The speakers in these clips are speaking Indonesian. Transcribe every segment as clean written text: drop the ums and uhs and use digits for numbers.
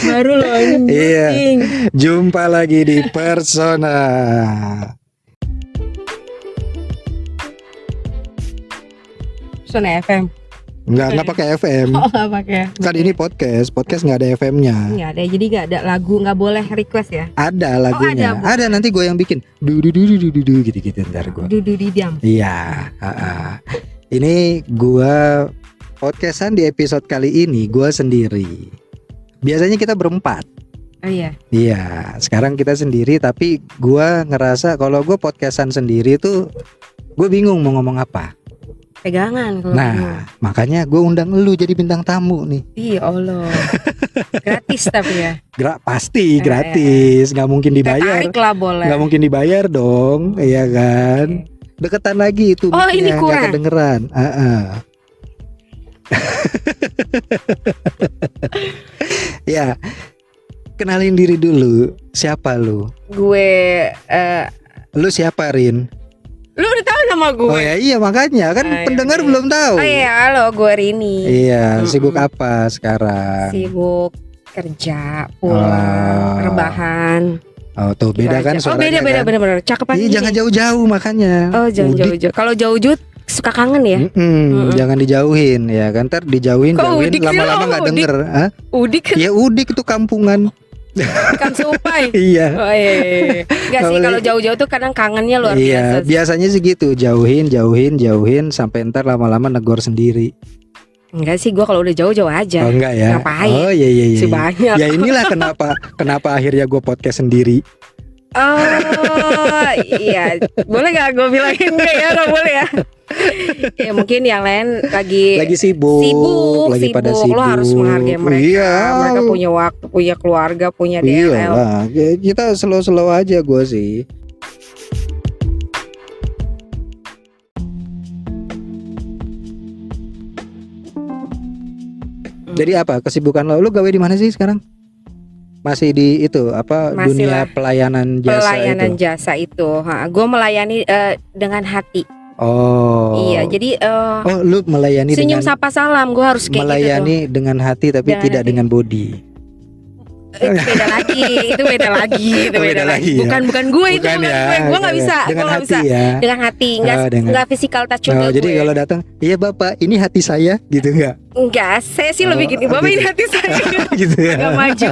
Baru loh anjing. Iya. Jumpa lagi di Persona. Persona FM. Nggak pakai FM. Oh, nggak pakai. Kan ini podcast nggak ada FM-nya. Nggak ada, jadi nggak ada lagu, nggak boleh request ya? Ada lagunya. Oh, ada nanti gue yang bikin. Du gitu ntar gue. Dududidam. Iya. Ini gue podcastan di episode kali ini gue sendiri. Biasanya kita berempat. Oh iya. Iya. Sekarang kita sendiri, tapi gue ngerasa kalau gue podcastan sendiri tuh gue bingung mau ngomong apa. Pegangan kalau Nah, makanya gue undang lu jadi bintang tamu nih. iya Allah. Gratis tapi ya. Pasti gratis, nggak mungkin dibayar. Tertarik lah boleh. Nggak mungkin dibayar dong, iya kan? Deketan lagi itu. Oh, ini kurang. Nggak kedengeran. Ya, kenalin diri dulu. Siapa lu? Gue Lu siapa, Rin? lu udah tahu nama gue. Oh ya iya, makanya kan iya, pendengar iya. belum tahu. Oh iya, halo gue Rini. Iya, sibuk apa sekarang? Sibuk kerja, pulang, rebahan. Oh tuh beda kan suaranya. Oh beda bener. Cakepan. Iya, jangan jauh-jauh makanya. Oh jangan jauh-jauh. Kalau jauh-jauh suka kangen ya. Jangan dijauhin ya kan, ntar dijauhin jauhin lama-lama nggak denger. Hah? Udik. Ya udik itu kampungan. Ikan supai. Iya. Oh iya. Enggak sih, kalau jauh-jauh tuh kadang kangennya luar Iya, biasa. biasanya sih gitu, jauhin sampai ntar lama-lama negor sendiri. Enggak sih, gue kalau udah jauh-jauh aja. Oh enggak ya? Ngapain? Oh iya. Si banyak. Ya inilah kenapa akhirnya gue podcast sendiri. Oh iya, boleh nggak gue bilangin enggak ya? Nggak boleh ya? Ya mungkin yang lain lagi sibuk, lagi pada sibuk. Lo harus menghargai mereka. Iya. Mereka punya waktu, punya keluarga, punya DLL. Iyalah, kita slow aja gue sih. Jadi apa kesibukan lo? Lo gawe di mana sih sekarang? Masih di itu apa? Masih dunia lah. pelayanan Jasa itu. Gue melayani dengan hati. Oh. Iya, jadi oh, lu melayani senyum dengan sapa salam. Gue harus kayak melayani gitu dengan hati tapi tidak dengan body. Itu beda lagi. Beda lagi. Ya? Bukan gue itu. Gue nggak bisa. Dengan Gua hati bisa. ya. Dengan hati, nggak physical touch juga. Jadi kalau datang, iya bapak, ini hati saya, gitu nggak? Enggak, saya sih lebih gini. Bapak ini hati saya. Gitu ya. Gak maju.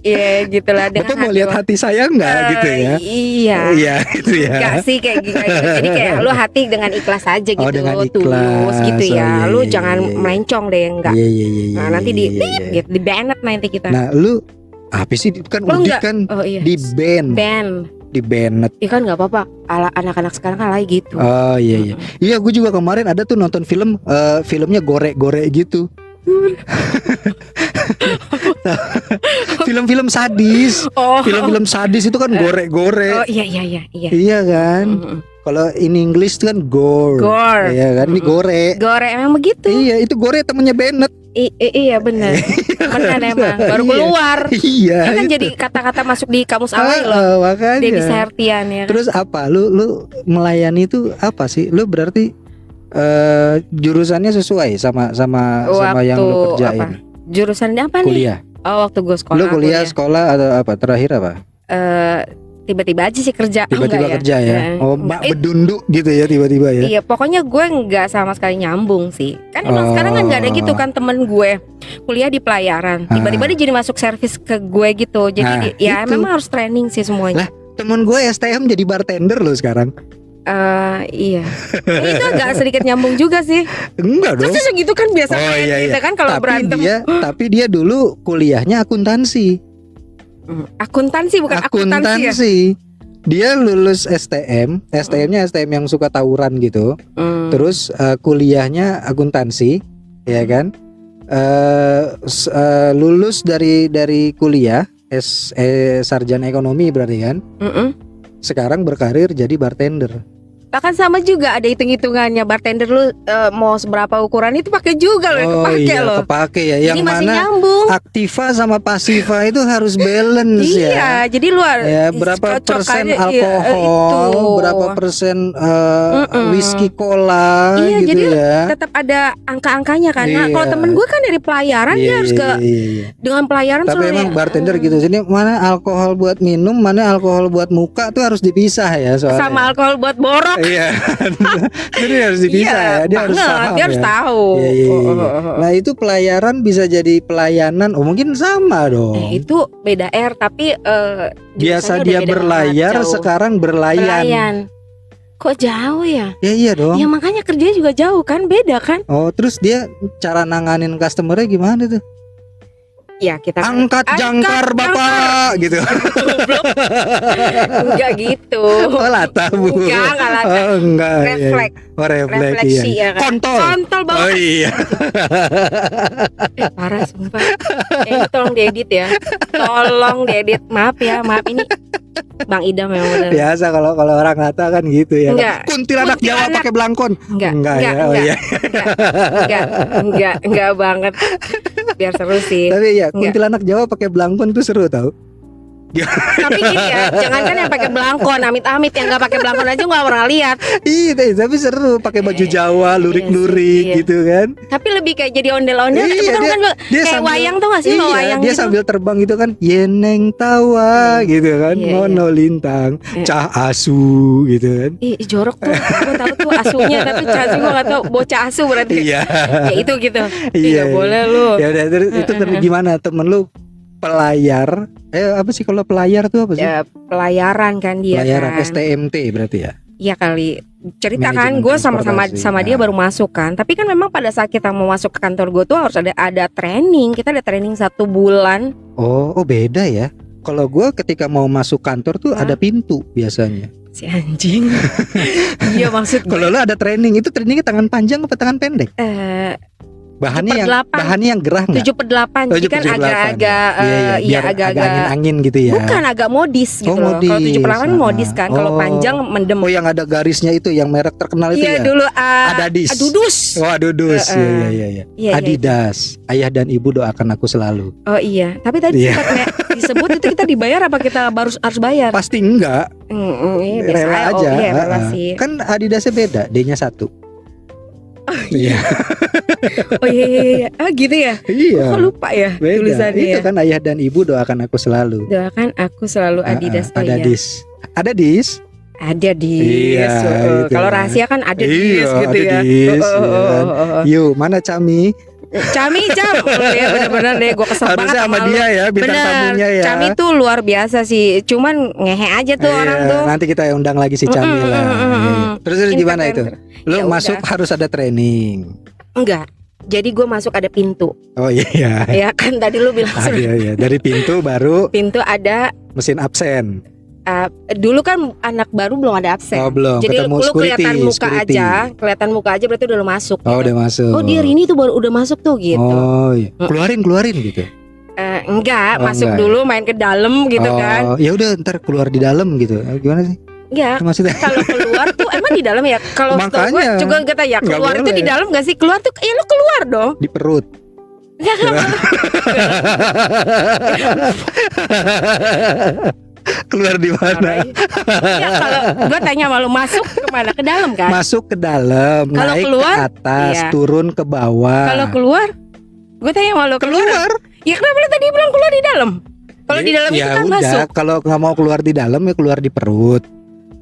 Iya, gitulah. Bapak mau lihat hati saya nggak, gitu ya? Iya, gitu ya. Enggak sih kayak gitu. Jadi kayak lu hati dengan ikhlas aja gitu, dengan tulus gitu ya. Lu jangan iya. melencong deh, enggak. Iya. Nah, nanti gitu, di banned nanti kita. Nah, lu apa sih kan udik kan di ban. Di banned. Iya kan nggak apa-apa. Anak-anak sekarang kan lagi gitu. Oh iya. Iya, gue juga kemarin ada tuh nonton film, filmnya gore-gore gitu. Film-film sadis. Film-film sadis itu kan gore-gore. Oh iya. Iya kan? Kalau in English itu kan gore. Iya kan? Ini gore. Gore emang begitu. Iya, itu gore temennya Bennett. Iya benar. Benar emang. Baru keluar. Iya. Kan jadi kata-kata masuk di kamus alay loh. Makanya. Dewi Sertian ya. Terus apa? Lu melayani itu apa sih? Lu berarti jurusannya sesuai sama yang lu kerjain. Apa? Jurusan apa nih? Kuliah. Oh, waktu gue sekolah. Lu kuliah sekolah atau apa? Terakhir apa? Tiba-tiba aja sih kerja. Tiba-tiba kerja ya. Oh, mbak bedunduk gitu ya tiba-tiba ya. Iya, pokoknya gue nggak sama sekali nyambung sih. Kan emang sekarang kan nggak ada gitu kan, temen gue kuliah di pelayaran. Tiba-tiba dia jadi masuk servis ke gue gitu. Jadi ya memang harus training sih semuanya. Lah, temen gue STM jadi bartender loh sekarang. Iya. Itu agak sedikit nyambung juga sih. Enggak dong. Terus segitu kan biasa kita kan kalau berantem. Tapi dia dulu kuliahnya akuntansi. Akuntansi bukan akuntansi ya? Dia lulus STM, STM-nya STM yang suka tawuran gitu. Terus kuliahnya akuntansi, ya kan? Lulus dari kuliah sarjana ekonomi berarti kan? Sekarang berkarir jadi bartender. Lah kan sama juga ada hitung-hitungannya, bartender lu mau seberapa ukuran itu pakai juga loh, kepake iya, loh. kepake ya. Jadi Yang masih mana nyambung. aktiva sama pasiva itu harus balance ya. Iya, jadi lu Ya, berapa persen cocokannya, alkohol, itu. berapa persen whisky cola Iya, gitu jadi ya. tetap ada angka-angkanya kan. Nah, Iya. kalau temen gue kan dari pelayaran dia harus ke iya. dengan pelayaran Tapi soalnya, emang bartender gitu. Jadi mana alkohol buat minum, mana alkohol buat muka tuh harus dipisah ya soalnya. sama alkohol buat borok. Iya. Jadi harus dipisah Iya, ya. Dia harus banget. paham Dia harus ya. tahu. Iya, iya, iya. Nah, itu pelayaran bisa jadi pelayanan. Oh, mungkin sama dong. Itu beda R tapi Biasa jurusannya dia udah beda berlayar, jauh. sekarang berlayan. Belayan. Kok jauh ya? Ya iya dong. Ya makanya kerjanya juga jauh kan, beda kan? Oh, terus dia cara nanganin customernya gimana tuh? Ya kita Angkat jangkar bapak gitu. enggak gitu. Oh, lata bu. Enggak lata. Oh, enggak. iya. Refleks. Oh, refleks Refleksi iya. ya kan? Kontol. Kontol banget. Oh iya. Parah sumpah. Ini tolong diedit ya. Tolong diedit. Maaf ya, maaf ini Bang Idam memang benar. Biasa kalau orang ngata kan gitu ya. Enggak. Kuntilanak Jawa Kuntilanak. pakai belangkon. Enggak ya. Oh iya. enggak banget. Biar seru sih. Tapi ya kuntilanak Jawa pakai belangkon tuh seru tau. Tapi gini ya, jangankan yang pakai belangkon, amit-amit yang nggak pakai belangkon aja nggak pernah lihat. Iya, tapi seru pakai baju Jawa, lurik-lurik iya. gitu kan. Tapi lebih kayak jadi ondel-ondel. Iya, Bukan, bukan, dia kayak sambil- wayang tuh nggak sih? Lo Iya, wayang dia gitu. sambil terbang gitu kan, yeneng tawa gitu kan, Iya, ngono lintang, cah asu gitu kan. Ih, jorok tuh. Gue tahu tuh asunya, tapi asu gue nggak tahu. Bocah asu berarti. Iya. Ya itu gitu. Iya. Nggak boleh lu. Ya udah, terus itu gimana temen lu pelayar? Apa sih kalau pelayar tuh apa sih? Ya, pelayaran kan dia. Pelayaran kan. STMT berarti ya. Iya kali. Cerita kan Manajemen gue sama transportasi. dia baru masuk kan. Tapi kan memang pada saat kita mau masuk ke kantor gue tuh harus ada training. Kita ada training 1 bulan. Oh beda ya. Kalau gue ketika mau masuk kantor tuh ada pintu biasanya. Si anjing. Iya maksud gue. Kalau lu ada training, itu trainingnya tangan panjang apa tangan pendek? Bahannya 7/8. yang gerah nggak? 7/8. Jadi kan 7/8. agak-agak biar agak angin-angin gitu ya. Bukan agak modis gitu loh. Modis. Kalau 7/8 modis kan. Kalau panjang mendem. Oh, yang ada garisnya itu, yang merek terkenal itu Iya ya. dulu Adadis. Adudus. Oh, Adudus. Iya. Iya, Adidas. Ayah dan ibu doakan aku selalu. Oh iya. Tapi tadi Iya. sempat disebut itu kita dibayar apa kita harus bayar? Pasti enggak. Iya, biasa Rela aja. Oh, iya, rela Ha-ha. sih. Kan Adidasnya beda, D-nya 1. Iya. Oh iya. Ah gitu ya. Iya. Kok lupa ya Beda. tulisannya Itu ya? kan ayah dan ibu doakan aku selalu. Doakan aku selalu Adidas. Oh iya. Adadis. Adadis. Ada di Iya, itu. kalau rahasia kan ada di Iya, gitu ada ya. dis, iya kan. Yuk, mana Cami? Cami Cam. Ya benar-benar deh gue kesel banget Harusnya sama lu. dia ya, bintang Bener. tamunya ya. Cami tuh luar biasa sih. Cuman ngehe aja tuh orang Iya, tuh. nanti kita undang lagi si Cami lah. Iya. Terus gimana itu? Lu Ya masuk udah. harus ada training. Enggak. Jadi gue masuk ada pintu. Oh iya. Ya kan tadi lu bilang Iya. Dari pintu baru pintu ada. mesin absen. Dulu kan anak baru belum ada absen. Oh belum. Jadi Ketemu lu kelihatan muka security. kelihatan muka aja berarti udah lu masuk. Oh gitu. udah masuk. Oh dia Rini tuh baru udah masuk tuh gitu. Oh iya. Keluarin gitu. Enggak, Oh, masuk enggak. dulu main ke dalam gitu kan. Oh ya udah, ntar keluar di dalam gitu. Gimana sih? Enggak. Maksudnya? Kalau keluar tuh emang di dalam ya. Kalau setahu gue Makanya. juga kata ya Nggak keluar itu boleh. di dalam gak sih? Keluar tuh ya lu keluar dong. Di perut. Keluar di mana? Ya kalau gue tanya malu masuk kemana? Ke dalam kan? Masuk ke dalam, Kalau naik keluar, ke atas, iya. turun ke bawah. Kalau keluar, gue tanya malu keluar. Ya kenapa lu tadi bilang keluar di dalam? Kalau di dalam ya itu kan udah, masuk. kalau nggak mau keluar di dalam ya keluar di perut.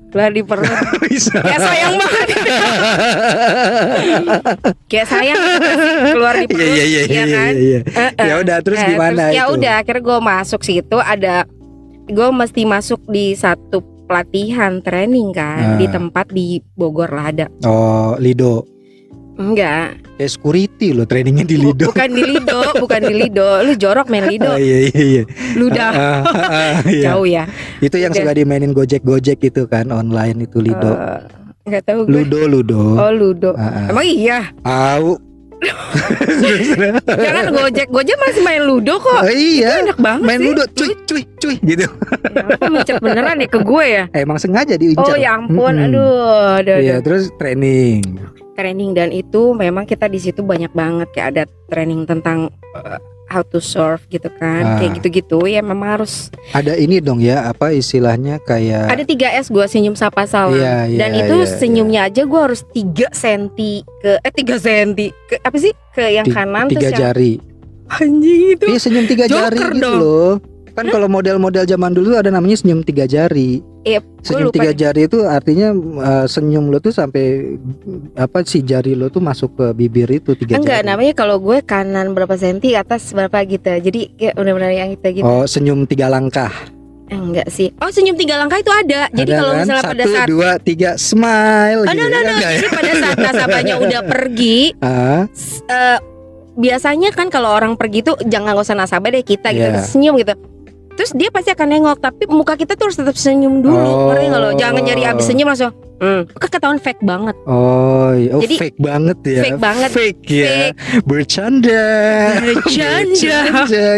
Keluar di perut. Bisa. Ya sayang banget. Kayak sayang keluar di perut. Iya ya kan? iya. Ya udah, terus gimana Ya itu? udah, akhirnya gue masuk situ gue mesti masuk di satu pelatihan training kan di tempat di Bogor lah ada. Oh, Lido. Enggak. Security lo trainingnya di Lido. Bukan di Lido. Lu jorok main Lido. Oh, iya. Lu udah Iya. jauh ya. Itu yang Udah. suka dimainin Gojek itu kan online itu Lido. Enggak tahu gue. Ludo. Oh Ludo. Ah, ah. Emang iya. Au. Jangan Gojek masih main Ludo kok. Oh, iya. Itu enak banget Main sih. ludo, cuy gitu. Ya, apa mencet beneran ya ke gue ya? Emang sengaja diincar. Oh ya ampun, Mm-mm. aduh. Iya, terus training. Training, dan itu memang kita di situ banyak banget kayak ada training tentang how to surf gitu kan, kayak gitu-gitu ya memang harus. Ada ini dong ya, apa istilahnya kayak Ada 3S gue, senyum sapa salam. Iya, Dan iya, itu iya, senyumnya aja gue harus 3 senti ke 3 senti ke apa sih, ke yang kanan 3 terus yang jari. anjing itu. Iya, senyum 3 jari Joker gitu dong. loh. Kan kalau model-model zaman dulu ada namanya senyum 3 jari. Iya, Senyum lupa 3 deh. jari itu artinya senyum lo tuh sampai apa sih, jari lo tuh masuk ke bibir itu 3 Enggak, jari. namanya kalau gue kanan berapa senti, atas berapa gitu. Jadi kayak benar-benar yang gitu. Oh, senyum 3 langkah. Enggak sih. Oh, senyum 3 langkah itu ada. Jadi Ada kalau kan? misalnya pada 1, saat 2, 3 smile Oh, gitu. no. Enggak ya? Jadi pada saat nasabahnya udah pergi, Ah, biasanya kan kalau orang pergi tuh jangan gak usah nasabah deh, kita gitu, Iya. senyum gitu. Terus dia pasti akan nengok, tapi muka kita tuh harus tetap senyum dulu. Oh. Ngerti nggak lo? Jangan nyari abis senyum langsung. Ketahuan fake banget. oh, Jadi, fake banget ya. fake banget. Fake ya. Fake. Bercanda. Bercanda.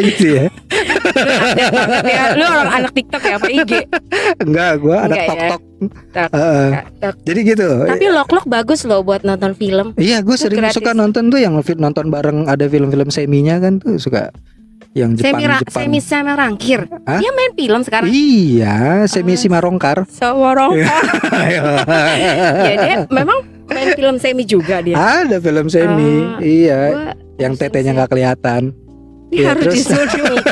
Gitu ya. Update banget ya. Lu orang anak TikTok ya apa IG? Enggak, gua ada Enggak ya. tok-tok. Tok. Heeh. Jadi gitu. Tapi Lok bagus loh buat nonton film. Iya, gue Itu sering gratis. suka nonton tuh yang nonton bareng, ada film-film seminya kan tuh suka yang Jepang. Semi Rangkir. Hah? Dia main film sekarang. Iya, Semi Simarongkar. Seworong. Ya dia memang main film semi juga dia. Ada film semi, Ah, iya, Gua yang tetenya nggak kelihatan. Dia Iya, harus terus- disuruh.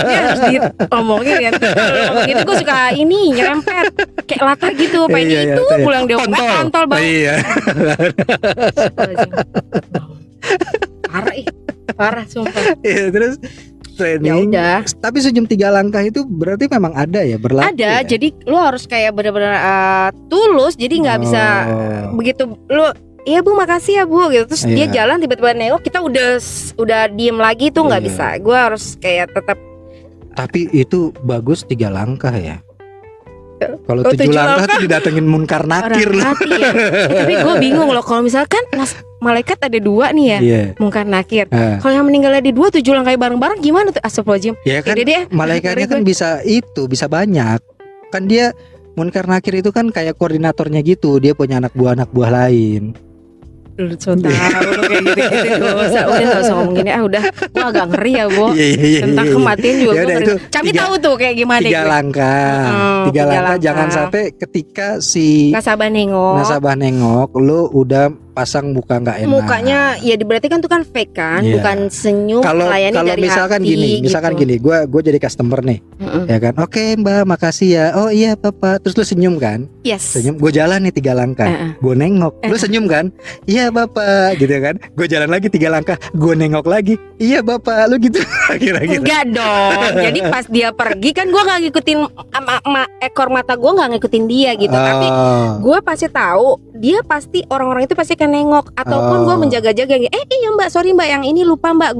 Dia harus diomongin ya. Kalau ngomong gitu gue suka ini nyerempet kayak latar gitu. Apa ini Iya, iya, itu iya. pulang dia kontol bang. Iya. Parah ih. Parah sumpah. Iya, terus Ya training. udah. Tapi senyum 3 langkah itu berarti memang ada ya, berlaku. Ada. ya? Jadi lu harus kayak benar-benar tulus. Jadi nggak bisa Oh. begitu lu. Iya bu, makasih ya bu gitu. Terus dia Iya. jalan tiba-tiba nengok, kita udah diem lagi tuh nggak Iya. bisa. Gue harus kayak tetap. Tapi itu bagus 3 langkah ya. Kalau Oh, 7 7 langkah langkah. tuh didatengin munkar nakir Orang loh. hati ya. Tapi gue bingung loh kalau misalkan malaikat ada 2 nih ya, Iya. mungkar nakir. Ah. Kalau yang meninggal ada 2, 7 langkah bareng-bareng gimana tuh? Astagfirullahaladzim. Ya kan, Yaudah deh. malaikatnya Ngeri kan gue. bisa banyak. Kan dia munkar nakir itu kan kayak koordinatornya gitu. Dia punya anak buah lain. Lu so tau lu kayak gitu-gitu dosa. Udah gak usah ngomongin ya. Udah, gue agak ngeri ya Bu. Iya. Tentang kematian juga Ya gue udah, ngeri. itu Cami 3 tahu tuh kayak gimana 3 gue. langkah. 3 3 langkah, langkah. jangan sampai ketika si Nasabah nengok. nasabah nengok lu udah pasang muka nggak enak. Mukanya ya berarti kan itu kan fake kan, Iya. bukan senyum Kalau melayani dari misalkan hati gini, misalkan gitu. gini, gue jadi customer nih, Mm-mm. ya kan? Oke Mbak, makasih ya. Oh iya Bapak. Terus lu senyum kan? Yes. Senyum. Gue jalan nih 3 langkah. Gue nengok. Lu senyum kan? Iya Bapak, gitu kan? Gue jalan lagi 3 langkah. Gue nengok lagi. Iya Bapak, lu gitu. Kira-kira. Enggak dong. Jadi pas dia pergi kan gue nggak ngikutin ekor mata gue nggak ngikutin dia gitu. Tapi Oh. gue pasti tahu dia pasti orang-orang itu pasti akan nengok ataupun gue menjaga-jaga. Iya Mbak, sorry Mbak, yang ini lupa Mbak.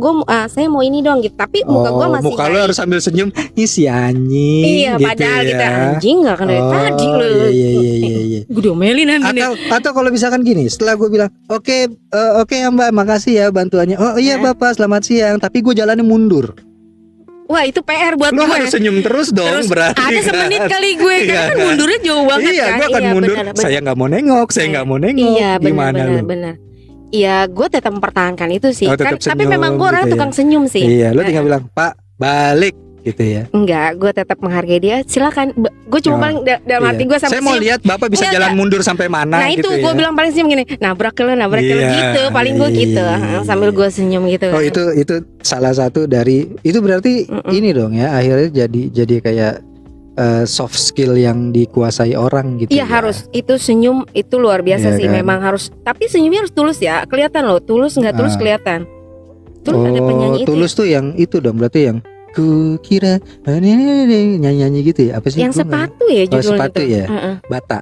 Saya mau ini dong gitu. Tapi muka gue masih muka lu kayak- harus sambil senyum. Ih si anjing. Iya, gitu padahal ya. kita anjing nggak kan dari tadi lu. Iya. Gue domelin nanti nih. Atau kalau misalkan gini, setelah gue bilang oke ya Mbak, makasih ya bantuannya. Oh iya Bapak, selamat siang. Tapi gue jalannya mundur. Wah itu PR buat Lu gue. harus senyum terus dong, Terus berarti. ada kan? semenit kali gue Iya, karena kan kan? mundurnya jauh banget Iya, kan. gue akan mundur. benar. Saya nggak mau nengok, saya nggak mau nengok. Iya Gimana lu? benar. Iya, gue tetap mempertahankan itu sih. Oh, Kan, tetap tapi senyum memang gue orangnya gitu ya. tukang senyum sih. Iya, lu tinggal bilang Pak balik gitu ya. Enggak, gue tetap menghargai dia. Silakan. Gue cuma Oh, paling dalam Iya. hati gue sampai Saya mau senyum. lihat Bapak bisa Enggak, jalan enggak. mundur sampai mana Nah itu gitu gue ya. bilang paling senyum gini. Nabrak ke lu Iya, gitu. Paling gue gitu. iya. Sambil gue senyum gitu. Oh itu salah satu dari itu berarti Mm-mm. ini dong ya, akhirnya jadi kayak soft skill yang dikuasai orang gitu. Iya ya. harus. Itu senyum itu luar biasa Iya sih. kan? Memang harus. Tapi senyumnya harus tulus ya. Kelihatan loh. Tulus nggak tulus Ah. kelihatan. Tulus ada penyanyi itu. tulus tuh yang itu dong, berarti yang ku kira nyanyi gitu ya, apa sih? Yang Gua nggak- sepatu ya judulnya sepatu itu. ya? Heeh. Bata,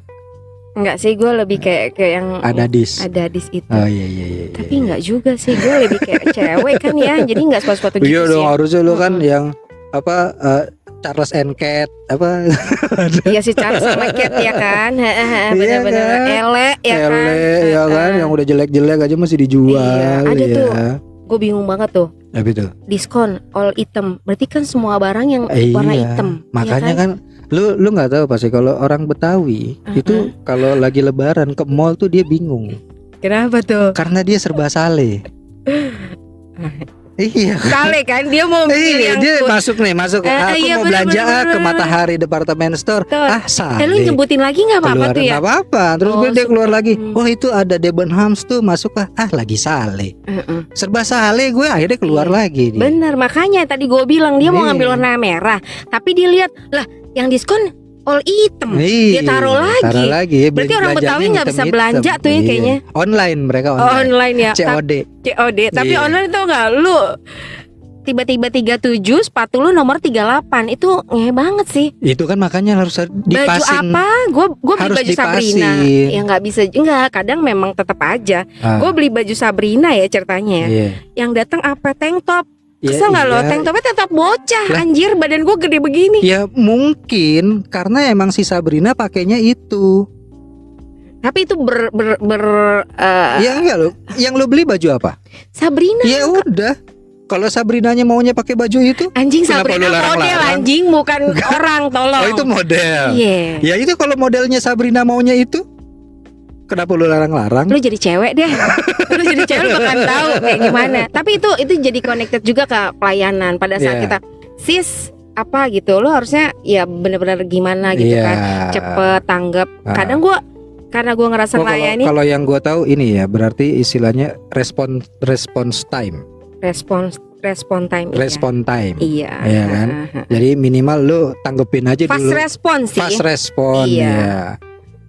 Enggak sih, gue lebih kayak yang Adadis. Adadis itu. Oh iya. Tapi enggak juga sih, gue lebih kayak cewek kan ya. Jadi enggak sepatu-sepatu gitu Iya sih. dong, Ya. harusnya lu kan yang apa Charles and Cat apa? Iya si Charles sama Cat ya kan. Iya Bener-bener kan? ele ya kan. Ele ya kan, yang udah jelek-jelek aja masih dijual. Iya, ada ya. tuh. Gue bingung banget tuh. Tapi tuh. Diskon all item. Berarti kan semua barang yang warna hitam. Makanya ya kan lu nggak tahu pasti kalau orang Betawi itu kalau lagi lebaran ke mall tuh dia bingung. Kenapa tuh? Karena dia serba sale. Iya. Sale kan dia mau Iya, yang dia food. masuk aku iya, mau belanja bener. ke Matahari Department Store. Betul. Sale. Lu nyebutin lagi nggak apa-apa keluar tuh ya? nggak apa-apa. Terus Oh, dia keluar lagi. hmm. Oh itu ada Debenhams tuh masuk lagi sale. Serba sale gue akhirnya keluar Iya. lagi. Dia. Bener, makanya tadi gue bilang dia mau Iya. ngambil warna merah, tapi dia lihat lah yang diskon all item. Iya, Dia taruh lagi. Berarti orang Betawi nggak bisa belanja tuh ya kayaknya. Online mereka online. Online ya. COD. COD. Tapi Iya. online tuh nggak lu tiba-tiba 37 sepatu lu nomor 38 itu ngehe banget sih. Itu kan makanya harus Baju dipasin. apa? Gue beli Harus baju Sabrina. dipasin. Ya nggak bisa, enggak. Kadang memang tetap aja. Ah, Gue beli baju Sabrina ya ceritanya. iya. Yang datang apa tank top. Ya, Kesel nggak lo? iya. Tank topnya tetap bocah. Lah. Anjir, badan gue gede begini. Ya mungkin karena emang si Sabrina pakainya itu. Tapi itu Ya enggak lo. Yang lo beli baju apa? Sabrina. Ya udah. Kalau Sabrinanya maunya pakai baju itu, Anjing Kenapa Sabrina lu model larang-larang? anjing bukan orang tolong. oh itu model. Iya. Ya itu kalau modelnya Sabrina maunya itu, kenapa lu larang-larang? Lu jadi cewek deh. Lu jadi cewek lu bakal tahu kayak gimana. Tapi itu jadi connected juga ke pelayanan pada saat Iya. kita sis apa gitu. Lu harusnya ya bener-bener gimana gitu Iya. kan. Cepet tanggap. Ah. Kadang gua karena gua ngerasa Oh, melayani kalau yang gue tahu ini ya berarti istilahnya response time. respon time. Respon time. Iya. Iya kan? Jadi minimal lu tanggepin aja Fast dulu. respon sih. Fast respon Iya. ya.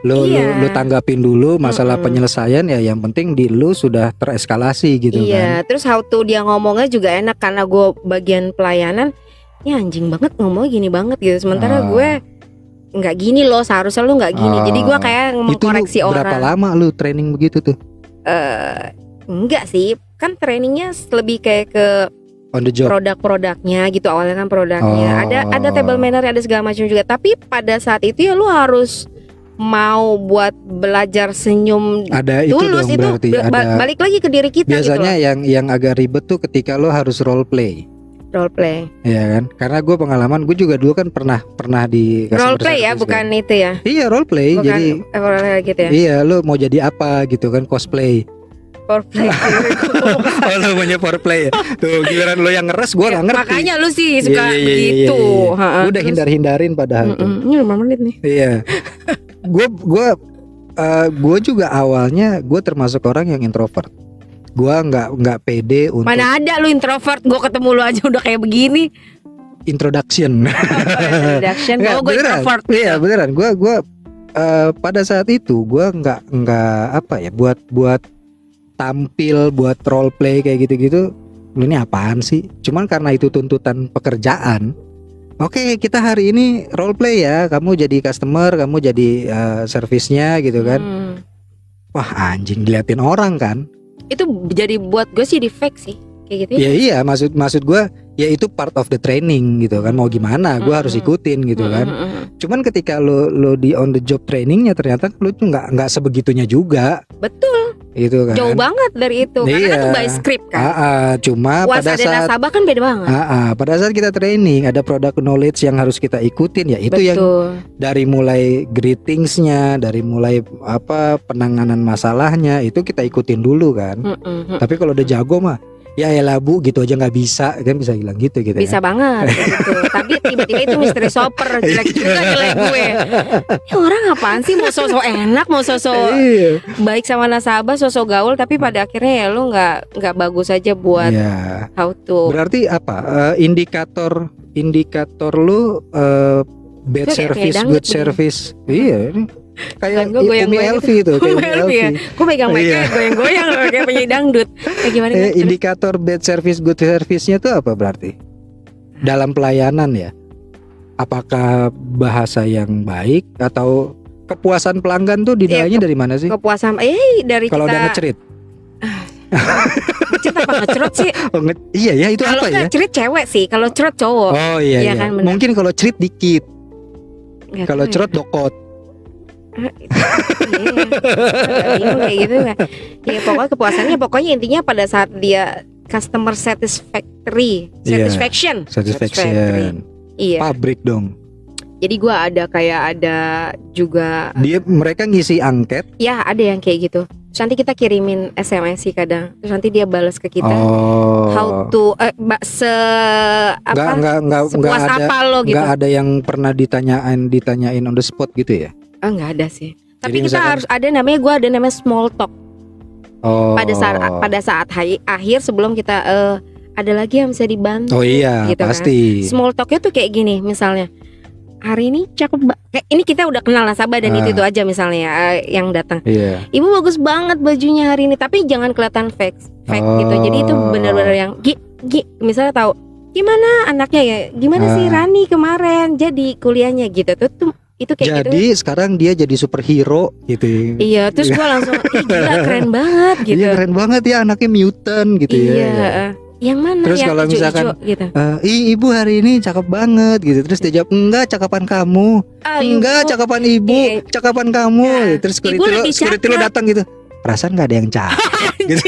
Lu Iya. tanggapin dulu masalah Mm-mm. penyelesaian ya yang penting di lu sudah tereskalasi gitu Iya, kan. terus how to dia ngomongnya juga enak karena gue bagian pelayanan. Ya anjing banget ngomongnya gini banget gitu. Sementara Ah. gue nggak gini loh, seharusnya lu nggak gini. Jadi gue kayak Itu lu mengkoreksi berapa orang. lama lu training begitu tuh? Enggak sih, kan trainingnya lebih kayak ke On the job. produk-produknya gitu. Awalnya kan produknya. Oh. Ada table manner, ada segala macam juga. Tapi pada saat itu ya lu harus mau buat belajar senyum Ada itu tulus dong itu berarti ada. balik lagi ke diri kita Biasanya gitu yang agak ribet tuh ketika lo harus role play. loh. Role play. Ya kan? Karena gue pengalaman gue juga dulu kan pernah di Role customer play ya, service bukan kan. itu ya. Iya role play. Bukan Jadi role play gitu ya. iya lo mau jadi apa gitu kan cosplay. Role play. Oh lo maunya foreplay ya. Tuh giliran lo yang ngeres gue Ya, gak ngerti. makanya lu sih suka Iya, iya, iya, begitu. iya, iya. Ha-ha, Udah terus- hindar-hindarin padahal tuh. Ini 5 menit nih. Iya. Gue juga awalnya gue termasuk orang yang introvert. Gue nggak pede untuk Mana ada lu introvert, gue ketemu lu aja udah kayak begini. introduction. Introduction, Nggak, oh gue beneran. introvert. Iya beneran. Gue pada saat itu gue nggak apa ya buat tampil, buat role play kayak gitu-gitu. Lu ini apaan sih? Cuman karena itu tuntutan pekerjaan. Oke, kita hari ini role play ya. Kamu jadi customer, kamu jadi servisnya gitu kan. Wah anjing diliatin orang kan. Itu jadi buat gue sih di fake sih. Kayak gitu ya. Ya iya maksud gue ya itu part of the training gitu kan. Mau gimana? Gue harus ikutin gitu kan. Cuman ketika lo di on the job trainingnya ternyata lo tuh nggak sebegitunya juga. Betul, Gitu kan. jauh banget dari itu. Karena kan Iya. itu by script kan. Cuma Puasa pada dan saat nasabah kan beda banget. pada saat kita training ada product knowledge yang harus kita ikutin ya itu yang Betul. dari mulai greetingsnya, dari mulai apa penanganan masalahnya itu kita ikutin dulu kan. Tapi kalau udah jago mah ya elah bu gitu aja nggak bisa kan bisa bilang gitu gitu Bisa ya. banget gitu. Tapi tiba-tiba itu mystery shopper jelek juga nilai gue. Ini orang apaan sih mau sosok enak, mau sosok Iya. baik sama nasabah, sosok gaul, tapi pada akhirnya ya lu nggak bagus aja buat Iya. how to. Berarti apa? Indikator lu bad Kayak service, dangdut good begini. service. Iya, ini kayak Gue goyang-goyang Umi gitu. Elvi itu, kayak Umi Umi Elvi ya. Elvi. Gue pegang mic Iya. goyang-goyang loh, kayak penyanyi dangdut. Kayak gimana? Indikator bad service, good service-nya tuh apa berarti? Dalam pelayanan ya. Apakah bahasa yang baik atau kepuasan pelanggan tuh dinilainya dari mana sih? Kepuasan dari Kalau udah kita ngecerit. Ngecrit apa ngecrot sih? Oh, iya ya, itu Kalau apa ya? ngecrit cewek sih, kalau cerot cowok. Oh iya, Iya iya. kan, bener. Mungkin kalau cerit dikit, Nggak kalau tahu cerot dokot. Iya, bingung kayak gitu kan. Ya pokoknya kepuasannya, pokoknya intinya pada saat dia customer satisfactory, Iya. Satisfaction. Satisfaction. Iya. Pabrik dong. Jadi gua ada juga Mereka ngisi angket. ya ada yang kayak gitu. Terus nanti kita kirimin SMS sih kadang. Terus nanti dia balas ke kita. Oh. How to sepuas ada. apa lo gitu. Nggak ada yang pernah ditanyain on the spot gitu ya? Nggak ada sih. Tapi Jadi kita misalkan- harus ada namanya small talk. Oh. Pada saat akhir sebelum kita ada lagi yang bisa dibantu. Oh iya, gitu kan. pasti. Small talknya tuh kayak gini, misalnya hari ini cakep kayak ini kita udah kenal nasabah dan itu aja misalnya yang datang. Iya. Ibu bagus banget bajunya hari ini, tapi jangan kelihatan fake gitu. Jadi itu benar-benar yang misalnya tahu gimana anaknya ya, gimana sih Rani kemarin jadi kuliahnya gitu tuh itu kayak Jadi gitu. sekarang dia jadi superhero gitu. Iya, terus gua langsung gila keren banget gitu. Iya, keren banget ya, anaknya mutant gitu Iya, ya. yang mana Terus yang kalau hijau-hijau misalkan, gitu. Ibu hari ini cakep banget gitu. Terus dia jawab, enggak, cakapan kamu. Enggak, cakapan ibu, Iya. cakapan kamu. Nah, Terus ibu lebih security lo cakep. datang gitu. Perasaan nggak ada yang cakep gitu.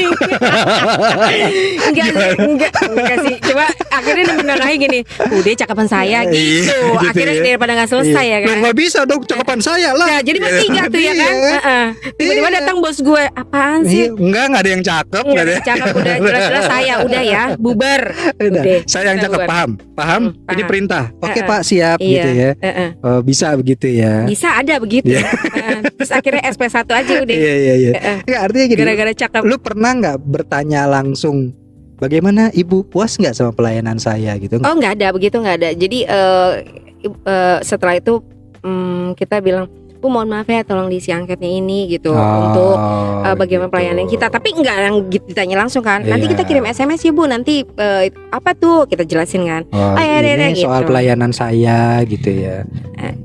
enggak sih. Coba akhirnya dia menengahi gini, udah cakapan saya gitu. Iya, gitu Akhirnya ya. daripada nggak selesai ya kan. Nggak bisa dong, cakapan saya lah. Nah, jadi bertiga tuh ya kan. Iya. Tiba-tiba Iya. datang bos gue, apaan sih? Iya, nggak ada yang cakep. Nggak nggak ada. ada cakep, udah jelas-jelas saya udah ya bubar. Udah, Udah, saya yang kita cakep, bubar. paham? Paham? Paham. Ini perintah. Oke Heeh. Pak, siap Iya. gitu ya. Oh, bisa begitu ya. Bisa ada begitu. Iya. Terus akhirnya SP1 aja udah. Iya iya iya. Nggak, artinya gini. Gara-gara cakep. Lu pernah nggak bertanya langsung, bagaimana ibu, puas nggak sama pelayanan saya gitu? Oh nggak ada begitu, nggak ada. Jadi setelah itu kita bilang, Bu mohon maaf ya, tolong diisi angketnya ini gitu untuk bagaimana gitu. pelayanan kita. Tapi nggak yang ditanya langsung kan. Nanti Iya. kita kirim SMS ya Bu. Nanti apa tuh kita jelasin kan. Oh, ya, ini soal gitu. pelayanan saya gitu ya.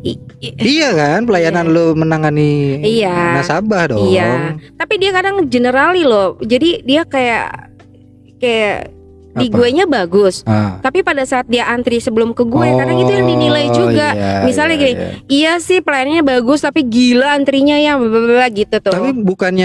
Iya. Iya kan, pelayanan Iya. lu menangani Iya. nasabah dong. Iya. Tapi dia kadang generali loh. Jadi dia kayak di Apa? guenya bagus. Ah. Tapi pada saat dia antri sebelum ke gue, kadang itu yang dinilai juga. Iya, Misalnya iya, gini, iya. iya sih pelayanannya bagus, tapi gila antrinya ya, blablabla gitu tuh. Tapi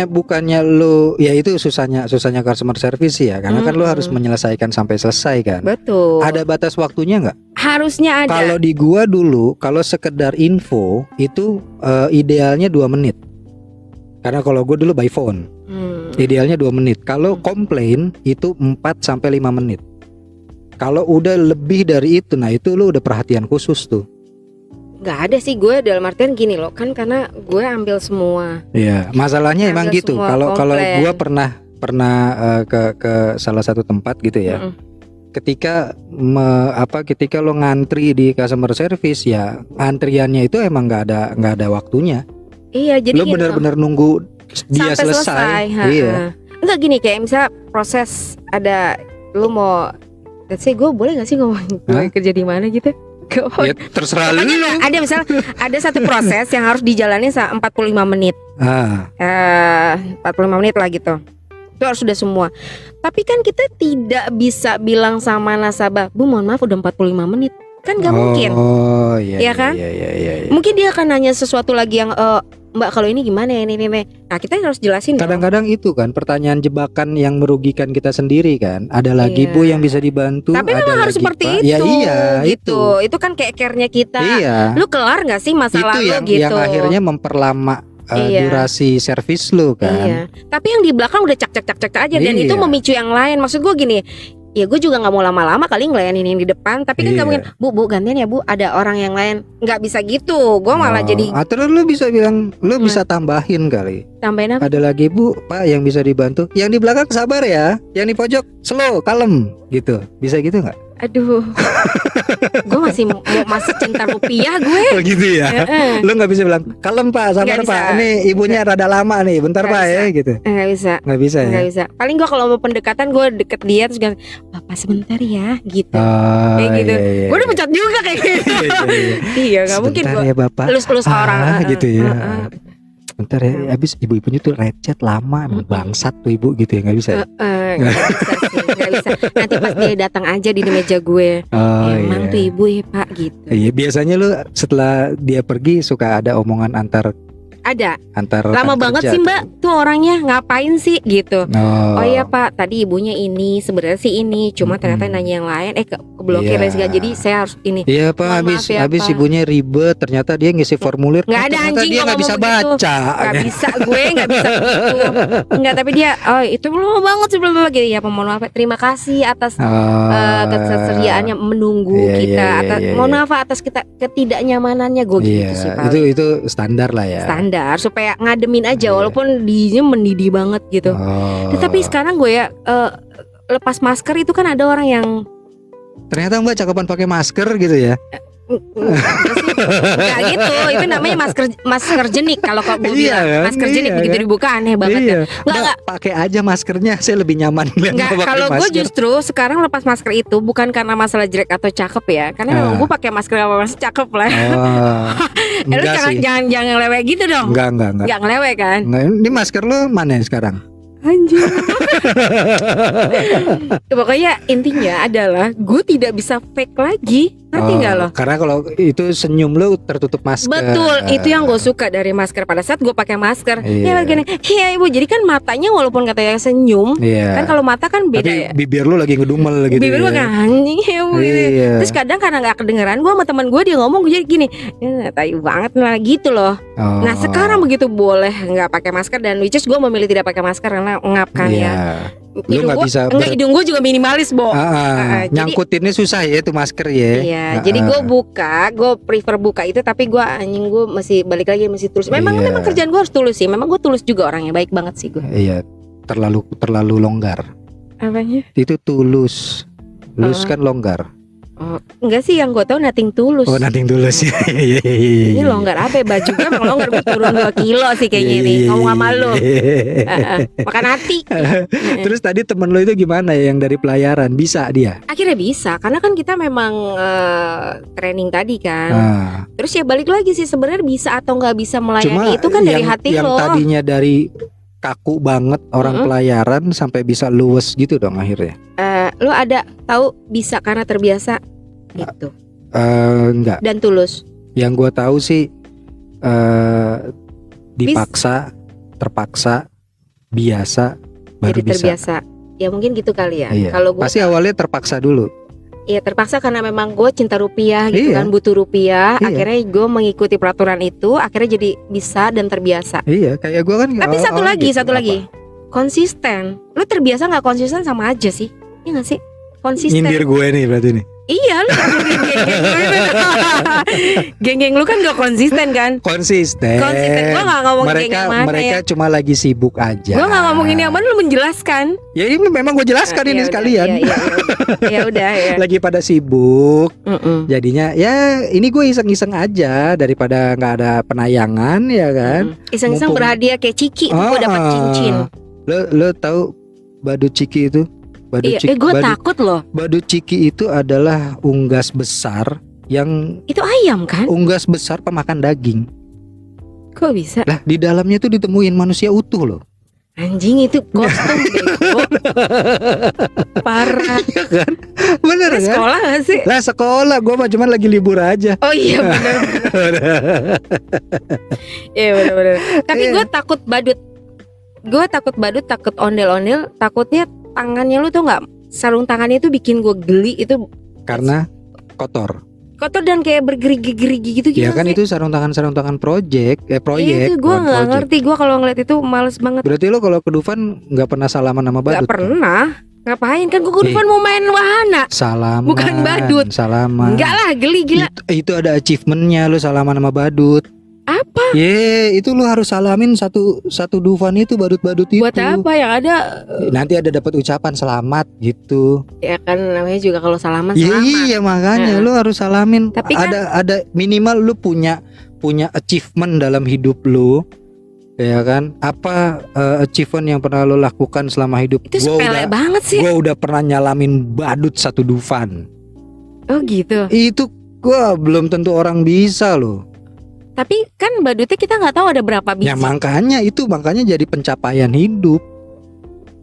bukannya lu, ya itu susahnya customer service ya, karena kan lu harus menyelesaikan sampai selesai kan. Betul. Ada batas waktunya nggak? Harusnya ada. Kalau di gua dulu, kalau sekedar info itu idealnya 2 menit. Karena kalau gua dulu by phone, idealnya 2 menit. Kalau komplain itu 4 sampai 5 menit. Kalau udah lebih dari itu, nah itu lu udah perhatian khusus tuh. Nggak ada sih gue, dalam artian gini loh, kan karena gue ambil semua. Iya, masalahnya emang Ambil gitu. semua Kalau komplain. gua pernah ke salah satu tempat gitu ya. Ketika ketika lo ngantri di customer service ya, antriannya itu emang nggak ada waktunya. Iya, jadi Lo gini loh, benar-benar nunggu dia sampai selesai. Ha-ha. Iya. Enggak gini, kayak misalnya proses ada, lu mau, let's say gue boleh gak sih ngomong gue kerja di mana gitu? Ya terserah lu. Pokoknya ada misalnya ada satu proses yang harus dijalani 45 menit. 45 menit lah gitu. Itu harus sudah semua. Tapi kan kita tidak bisa bilang sama nasabah, Bu mohon maaf udah 45 menit. Kan gak mungkin. Oh iya. Iya kan? Iya. Mungkin dia akan nanya sesuatu lagi yang Mbak kalau ini gimana ya ini. Nah kita harus jelasin dong. Kadang-kadang itu kan pertanyaan jebakan yang merugikan kita sendiri kan. Ada lagi Iya. Bu yang bisa dibantu. Tapi ada memang harus lagi, seperti Pak. itu. Ya iya gitu. Itu kan kayak care-nya kita. Iya. Lu kelar gak sih masalah Itu lu yang gitu. akhirnya memperlama Iya. durasi servis lu kan. Iya. Tapi yang di belakang udah cak aja dan Iya. itu memicu yang lain. Maksud gue gini, ya gue juga nggak mau lama-lama kali ngelayanin yang di depan. Tapi kan nggak Iya. mungkin, Bu gantian ya Bu, ada orang yang lain. Nggak bisa gitu. Gue malah jadi Atau lu bisa bilang, lu bisa tambahin kali. tambahin apa? Ada lagi Bu, Pak yang bisa dibantu. Yang di belakang sabar ya. Yang di pojok slow, kalem gitu. Bisa gitu nggak? Aduh, gue masih cinta rupiah gue. Oh gitu ya. Heeh. Lu nggak bisa bilang kalem Pak, sabar Nggak Pak. bisa. Nih ibunya rada lama nih, bentar Nggak Pak ya bisa. gitu. Nggak bisa. Nggak bisa ya. Nggak bisa. Paling gue kalau mau pendekatan gue deket dia terus bilang, Bapak sebentar ya gitu. Oh, Kayak gitu. iya. Gue udah pecat juga kayak gitu. Iya. Iya nggak mungkin Sebentar gue ya Bapak. elus-elus orang. Gitu ya. sebentar ya. Habis ibu-ibunya tuh recet lama, emang bangsat tuh ibu gitu ya, nggak bisa. Nggak bisa sih, nggak bisa. Nanti pas dia datang aja di meja gue. Oh, Emang iya. tuh ibu ya Pak gitu. Iya, biasanya lu setelah dia pergi suka ada omongan antar Ada. rekan Lama banget kerja sih Mbak tuh orangnya, ngapain sih gitu. tuh. Oh iya Pak, tadi ibunya ini, sebenarnya sih ini, cuma ternyata nanya yang lain, keblokir Iya. dan segala. Jadi saya harus ini. Iya Pak, Mohon habis maaf ya, habis Pak. ibunya ribet, ternyata dia ngisi formulir. Nggak ada ternyata anjing dia gua nggak bisa ngomong begitu. baca. Gak bisa, gue gak bisa begitu. Enggak, tapi dia, oh itu lama banget sih, belum gitu. Ya mohon maaf, terima kasih atas keseriaannya menunggu Iya, kita. iya, Atas, iya, mohon iya. maaf atas kita ketidaknyamanannya gue Iya, gitu sih Pak. itu standar lah ya. Standar supaya ngademin aja, Iya. walaupun dinya mendidih banget gitu. Oh. Tetapi sekarang gue ya lepas masker itu kan ada orang yang Ternyata Mbak cakepan pakai masker gitu ya. Enggak gitu, itu namanya masker jenik kalau kok gue Iya bilang kan? masker jenik Iya begitu kan? dibuka aneh banget Iya. kan. Mbak, pakai aja maskernya, saya lebih nyaman lihat Enggak, Mbak pakai kalau gue masker. justru sekarang lepas masker itu bukan karena masalah jelek atau cakep ya, karena memang gue pakai masker apa masih cakep lah. Oh. Lu Enggak sih. jangan lewek gitu dong. Enggak. Enggak ngelewek kan? Enggak, ini masker lo mana sekarang? Anjir. Pokoknya intinya adalah gue tidak bisa fake lagi. Ngerti nggak lo? Karena kalau itu senyum lo tertutup masker. Betul, itu yang gue suka dari masker. Pada saat gue pakai masker, Iya. ya gini, iya ibu. Jadi kan matanya walaupun katanya senyum, Iya. kan kalau mata kan beda Tapi ya. bibir lo lagi ngedumel gitu. Bibir gue ya. kan anjing ya bu, gitu. Iya. Terus kadang karena nggak kedengeran, gue sama teman gue dia ngomong gue jadi gini, ya tayu banget lah gitu loh. Oh. Nah sekarang begitu boleh nggak pakai masker, dan which is gue memilih tidak pakai masker karena ngap kan Iya. ya. Lu nggak bisa enggak, hidung gue juga minimalis Bo. Jadi- nyangkutinnya susah ya itu masker ya. Iya, jadi gue prefer buka itu, tapi gue anjing gue masih balik lagi masih tulus. Memang Iya. kerjaan gue harus tulus sih. Memang gue tulus juga orangnya, baik banget sih gue. Iya, terlalu longgar. Apanya? Itu tulus. Lus kan longgar. Oh, enggak sih, yang gue tahu nothing tulus. Oh, nothing tulus. Iya. Ini longgar apa ya? Baju gue emang longgar, gue turun 2 kilo sih kayaknya ini. Ngomong sama lu. Makan hati. Terus tadi temen lo itu gimana ya yang dari pelayaran? Bisa dia? Akhirnya bisa, karena kan kita memang training tadi kan. Ah. Terus ya balik lagi sih, sebenarnya bisa atau nggak bisa Cuma melayani itu kan dari hati yang lo. tadinya dari kaku banget orang pelayaran sampai bisa luwes gitu dong akhirnya. Lo ada tahu bisa karena terbiasa gitu Enggak. dan tulus. Yang gua tahu sih dipaksa, terpaksa, biasa, baru Jadi bisa. terbiasa. Ya mungkin gitu kali ya. Iya. Kalau gue Pasti awalnya terpaksa dulu. ya terpaksa karena memang gue cinta rupiah gitu Iya. kan, butuh rupiah. Iya. Akhirnya gue mengikuti peraturan itu, akhirnya jadi bisa dan terbiasa. Iya, kayak gua kan. Tapi satu awal-awal lagi, gitu. satu Apa? lagi, konsisten. Lu terbiasa nggak konsisten sama aja sih, iya nggak sih? Konsisten. Nyindir gue nih berarti nih. Iya, lu geng-geng lu kan gak konsisten kan? Konsisten. Gue gak ngomong geng yang mana mereka ya. cuma lagi sibuk aja. Gue gak ngomong ini yang mana, lu menjelaskan. Ya ini memang gue jelaskan ini Ya udah, sekalian. Ya udah ya. Lagi pada sibuk. Mm-mm. Jadinya ya ini gue iseng-iseng aja daripada nggak ada penayangan ya kan. Iseng-iseng Mumpung- berhadiah kayak Ciki, gue dapet cincin. Lo tahu badut Ciki itu? Iya, gue takut loh. Badut Ciki itu adalah unggas besar yang Itu ayam kan? unggas besar pemakan daging. Kok bisa? Lah di dalamnya tuh ditemuin manusia utuh loh. Anjing itu kostum bego. Parah. Iya kan? Bener Lu kan? sekolah gak sih? Lah sekolah gue mah cuman lagi libur aja. Oh iya bener. Iya bener. Tapi Iya. gue takut badut. Gue takut badut, takut ondel-ondel. Takutnya tangannya lu tuh nggak, sarung tangannya itu bikin gue geli. Itu Karena kotor. kotor dan kayak bergerigi-gerigi gitu. Ya gimana kan sih? itu sarung tangan Iya proyek. itu gue bukan nggak project. ngerti. Gue kalau ngeliat itu males banget. Berarti lo kalau ke Dufan nggak pernah salaman sama badut? Gak pernah. Ngapain kan gue kan mau main wahana. Salaman. Bukan badut. Salaman. Enggak lah, geli gila. Itu ada achievementnya lo salaman sama badut. Apa? Itu lo harus salamin satu Dufan itu badut-badut itu. Buat apa yang ada? Nanti ada dapat ucapan selamat gitu. Ya kan namanya juga kalau salaman Ya, selamat. iya makanya Nah. lo harus salamin. Tapi kan- ada minimal lo punya achievement dalam hidup lo. Ya kan? Apa achievement yang pernah lo lakukan selama hidup? Itu Gua sepele udah- banget sih. Gue udah pernah nyalamin badut satu Dufan. Oh gitu. Itu gue belum tentu orang bisa loh. Tapi kan badutnya kita nggak tahu ada berapa biji. Ya makanya jadi pencapaian hidup.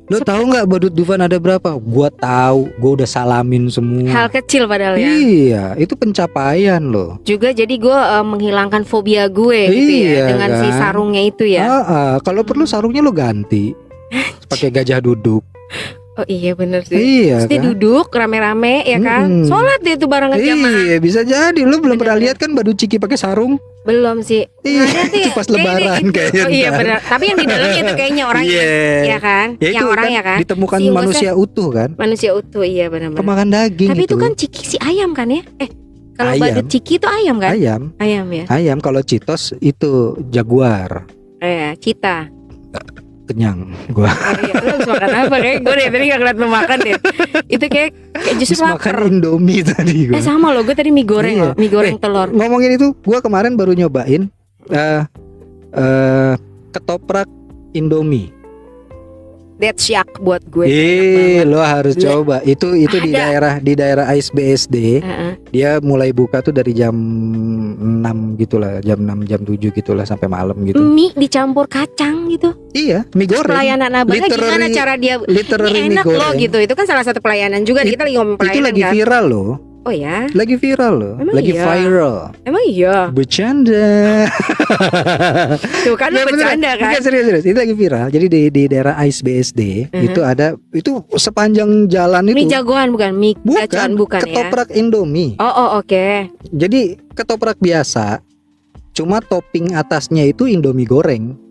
Lo tahu nggak badut Dufan ada berapa? Gua tahu, gua udah salamin semua. Hal kecil padahal ya. Iya, itu pencapaian loh. Juga jadi gue menghilangkan fobia gue gitu ya Iya, dengan si kan? sarungnya itu ya. Kalau perlu sarungnya lo ganti, pakai gajah duduk. Oh iya bener sih. Iya Terus dia kan? duduk rame-rame ya kan. Sholat dia tuh barengan jamaah. Iya, bisa jadi. Lo belum pernah Bener. lihat kan badut Ciki pakai sarung? Belum sih. Iya, Nggak ada sih. itu pas Kayaknya lebaran itu. kayaknya Oh iya ntar. benar. Tapi yang di dalamnya itu kayaknya orangnya. Iya. Ya kan? Ya itu yang orang kan ya kan. ditemukan Si unggasnya manusia utuh kan? manusia utuh, iya benar-benar. Pemakan daging Tapi itu kan Ciki si ayam kan ya? Kalau Ayam. badut Ciki itu ayam kan? ayam. Ya. Ayam, kalau Citos itu jaguar. Cita. Kenyang gua. Oh iya, lu habis makan apa? Kayak gue dari tadi gak ngeliat lu makan deh. Itu kayak justru Habis makan lapar. Indomie tadi gua. Sama loh, gue tadi mie goreng Iya. loh, mie goreng telur. Ngomongin itu, gua kemarin baru nyobain ketoprak Indomie. That's syak buat gue. Enak banget. Lo harus Gue- coba. Itu di daerah AISBSD. Heeh. Dia mulai buka tuh dari jam 6 gitulah, jam 6 jam 7 gitulah sampai malam gitu. Mie dicampur kacang gitu. Iya, mie Terus goreng. pelayanan abangnya gimana cara dia? Literally Ini mie enak goreng. loh gitu. Itu kan salah satu pelayanan juga. Kita lagi ngomong Itu pelayanan lagi kan. viral loh. Oh ya, Lagi viral loh. Emang Lagi iya? viral. emang iya. Bercanda. Tuh kan lu Nggak, beneran. bercanda kan? Nggak, serius. Itu lagi viral. Jadi di daerah AISBSD itu ada, itu sepanjang jalan Mie itu. jagoan bukan mie gacoan bukan ya? ketoprak Indomie. Oh oke. Jadi ketoprak biasa, cuma topping atasnya itu Indomie goreng.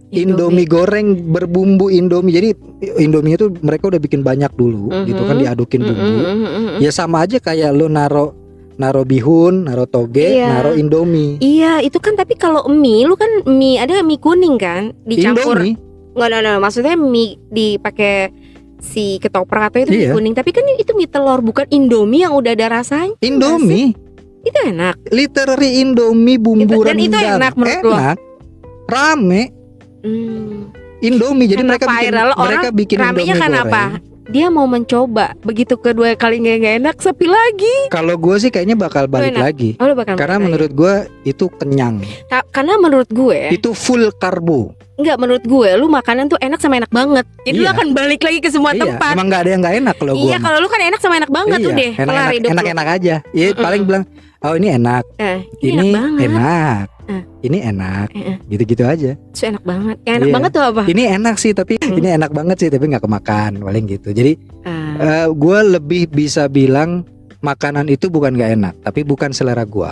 Indomie goreng berbumbu Indomie. Jadi Indomie itu mereka udah bikin banyak dulu, gitu kan, diadukin bumbu. Ya sama aja kayak lo naro bihun, naro toge, Iya. naro Indomie. Iya, itu kan tapi kalau mie lu kan mie ada mie kuning kan dicampur. Indomie. Enggak, maksudnya mie dipakai si ketoprak atau itu mie Iya. kuning, tapi kan itu mie telur bukan Indomie yang udah ada rasanya. Indomie. Itu enak. Literally Indomie bumbu Dan itu rendang. enak menurut lo? Enak. Rame. Indomie. Jadi Karena mereka viral, mereka bikin ramenya Indomie kan goreng. apa? Dia mau mencoba. Begitu kedua kali nggak enak, sepi lagi. Kalau gue sih kayaknya bakal balik enak. lagi. Oh, lu bakal Karena balik menurut gue itu kenyang. lagi. Karena menurut gue Itu full karbo. enggak, menurut gue lu makanan tuh enak sama enak banget. Jadi lu Iya. akan balik lagi ke semua tempat. Emang nggak ada yang nggak enak kalau gue. Iya, kalau lu kan enak sama enak banget tuh deh. Kelar hidup lu. enak aja. Iya, paling bilang, oh ini enak, Ini enak banget. enak, Eh. ini enak, Eh. gitu-gitu aja. Itu enak banget. Yang enak Iya. banget tuh apa? Ini enak sih, tapi ini enak banget sih, tapi nggak kemakan, paling gitu. Jadi Ah, gue lebih bisa bilang makanan itu bukan nggak enak, tapi bukan selera gue.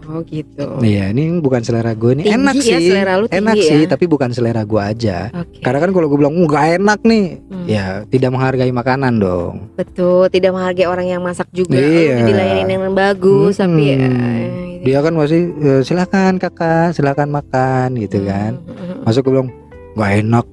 oh gitu. Iya, ini bukan selera gue, ini Tinggi enak ya, sih, selera lu tinggi enak ya. sih, tapi bukan selera gue aja. Oke. Karena kan kalau gue bilang nggak enak nih, Hmm. ya tidak menghargai makanan dong. Betul, tidak menghargai orang yang masak juga. Iya. Lu dilayanin dengan bagus, tapi Dia kan masih silakan kakak, silakan makan gitu kan. Masuk gue bilang nggak enak,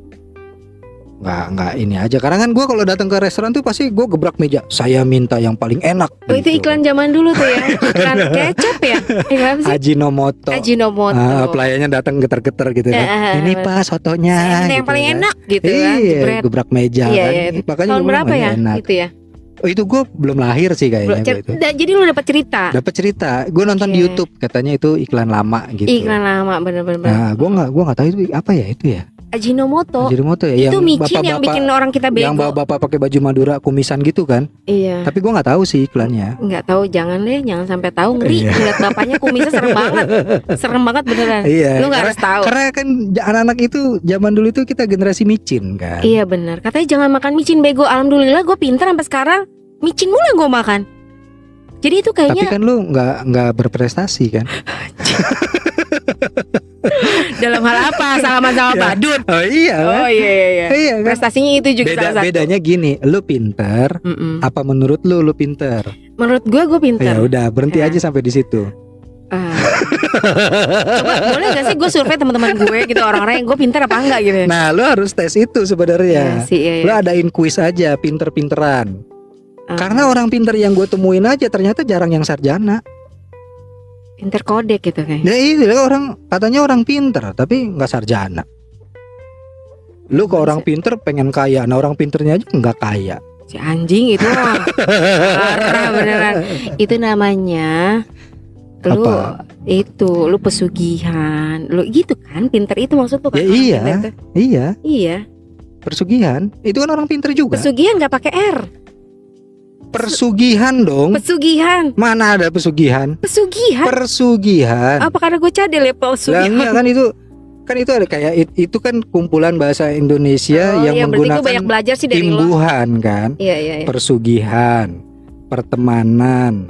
nggak ini aja. Karena kan gue kalau datang ke restoran tuh pasti gue gebrak meja. Saya minta yang paling enak. Oh itu gitu. iklan zaman dulu tuh ya. Iklan kecap ya. Iklan apa sih? Ajinomoto. Ajinomoto. Pelayannya datang geter-geter gitu kan. Ini pak sotonya. Saya minta yang gitu paling kan. enak gitu kan. Iya, Jebret. gebrak meja Iya, kan. iya. Makanya Tahun gue bilang, berapa ya? enak. Itu ya. Oh, itu gue belum lahir sih kayaknya. gua itu. Jadi lu dapat cerita. Dapat cerita. Gue nonton di Oke. YouTube, katanya itu iklan lama gitu. Iklan lama bener-bener. Nah, gue nggak tahu itu apa ya itu ya. Ajinomoto. Ajinomoto ya. Itu Yang micin yang bikin orang kita bego. yang bapak-bapak pakai baju Madura kumisan gitu kan. Iya. Tapi gue nggak tahu sih iklannya. Nggak tahu, jangan sampai tahu, ngeri. Iya. Ngeliat bapaknya kumisnya serem banget. Serem banget beneran. Iya. Lu nggak harus tahu. Karena kan anak-anak itu zaman dulu itu kita generasi micin kan. Iya benar. Katanya jangan makan micin bego. Alhamdulillah gue pintar sampai sekarang. Micin mulu yang gue makan. Jadi itu Tapi kayaknya kan lu nggak berprestasi kan. dalam hal apa? Salaman sama Iya. badut. Oh iya. Oh iya. Iya kan. Prestasinya itu juga salah satu. Bedanya gini, lu pinter. Mm-mm. Apa menurut lu pinter? Menurut gue Ya pintar. udah berhenti Ya. aja sampai di situ. Coba boleh gak sih gue survei teman-teman gue gitu, orang-orang yang gue pintar apa enggak gitu. Nah, lu harus tes itu Iya sebenarnya. sih, iya. Lu adain kuis aja pinter-pinteran. Ah. Karena orang pinter yang gue temuin aja ternyata jarang yang sarjana. Pinter kodek gitu kayak. Ya ini orang katanya orang pinter tapi nggak sarjana. Lu ke orang pinter pengen kaya, nah orang pinternya aja nggak kaya. Si anjing itu mah parah beneran. Itu namanya Lu Apa? itu, lu pesugihan, lu gitu kan? Pinter itu maksud lu kan? Ya orang iya. pinter itu? Iya, Iya. persugihan. Itu kan orang pinter juga. Pesugihan nggak pakai R. Persugihan dong. Pesugihan. Mana ada pesugihan? Pesugihan. Persugihan. Apa karena gue cadel ya Lah pesugihan? enggak kan itu ada kayak itu kan kumpulan bahasa Indonesia Oh, yang iya, berarti gue banyak menggunakan belajar sih dari lo. imbuhan kan. Iya, iya, iya. Persugihan, pertemanan,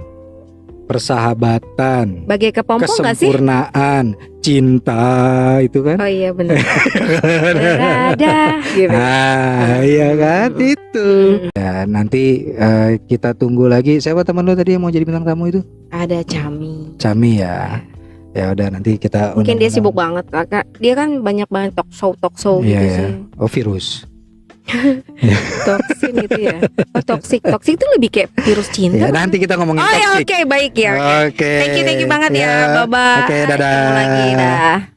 persahabatan, Bagai kepompong nggak sih? kesempurnaan, cinta itu kan. Oh iya benar. Berada gitu. Ah, iya kan itu. Ya, nanti kita tunggu lagi. Siapa teman lo tadi yang mau jadi bintang tamu itu? Ada Cami. Cami ya. Ya udah nanti kita Mungkin dia undang-undang. sibuk banget kakak. Dia kan banyak banget talk show gitu Iya, ya. sih. Oh virus. Toksin gitu ya. Oh toxic itu lebih kayak virus cinta. Ya nanti kita ngomongin Oh ya toxic. oke baik ya. Oke. Thank you banget ya. Bye bye. Oke, dadah. Ketemu lagi dah.